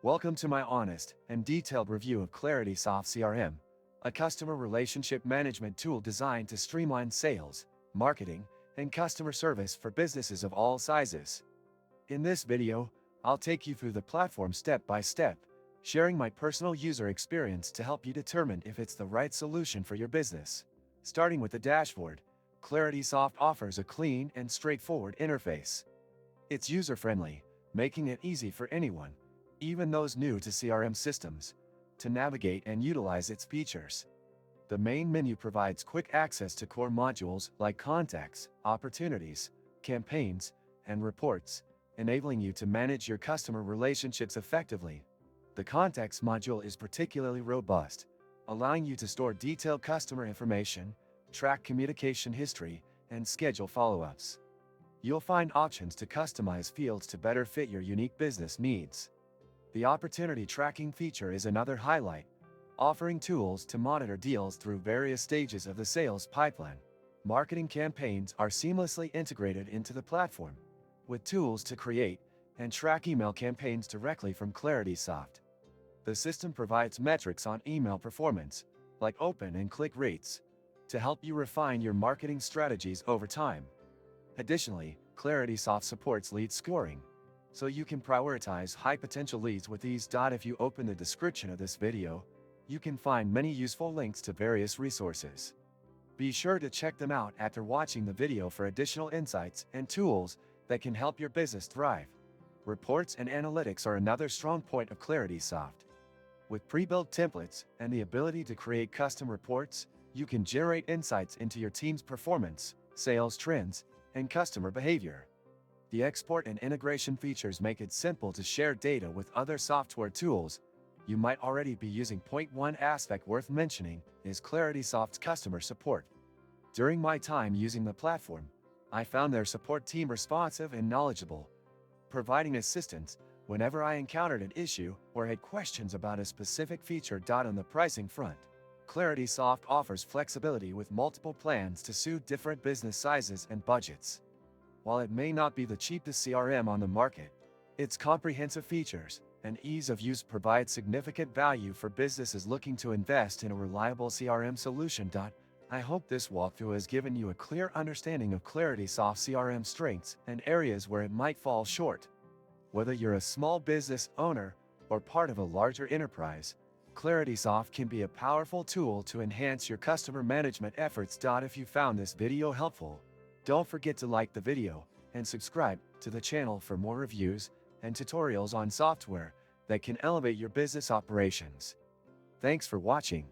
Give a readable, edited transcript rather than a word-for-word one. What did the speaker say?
Welcome to my honest and detailed review of Claritysoft CRM, a customer relationship management tool designed to streamline sales, marketing, and customer service for businesses of all sizes. In this video, I'll take you through the platform step by step, sharing my personal user experience to help you determine if it's the right solution for your business. Starting with the dashboard, Claritysoft offers a clean and straightforward interface. It's user-friendly, making it easy for anyone, even those new to CRM systems, to navigate and utilize its features. The main menu provides quick access to core modules like contacts, opportunities, campaigns, and reports, enabling you to manage your customer relationships effectively. The Contacts module is particularly robust, allowing you to store detailed customer information, track communication history, and schedule follow-ups. You'll find options to customize fields to better fit your unique business needs. The Opportunity Tracking feature is another highlight, offering tools to monitor deals through various stages of the sales pipeline. Marketing campaigns are seamlessly integrated into the platform, with tools to create and track email campaigns directly from Claritysoft. The system provides metrics on email performance, like open and click rates, to help you refine your marketing strategies over time. Additionally, Claritysoft supports lead scoring, so you can prioritize high-potential leads with ease. If you open the description of this video, you can find many useful links to various resources. Be sure to check them out after watching the video for additional insights and tools that can help your business thrive. Reports and analytics are another strong point of Claritysoft. With pre-built templates and the ability to create custom reports, you can generate insights into your team's performance, sales trends, and customer behavior. The export and integration features make it simple to share data with other software tools you might already be using. One aspect worth mentioning is Claritysoft's customer support. During my time using the platform, I found their support team responsive and knowledgeable, providing assistance whenever I encountered an issue or had questions about a specific feature. On the pricing front, Claritysoft offers flexibility with multiple plans to suit different business sizes and budgets. While it may not be the cheapest CRM on the market, its comprehensive features and ease of use provide significant value for businesses looking to invest in a reliable CRM solution. I hope this walkthrough has given you a clear understanding of Claritysoft CRM strengths and areas where it might fall short. Whether you're a small business owner or part of a larger enterprise, Claritysoft can be a powerful tool to enhance your customer management efforts. If you found this video helpful, don't forget to like the video and subscribe to the channel for more reviews and tutorials on software that can elevate your business operations. Thanks for watching.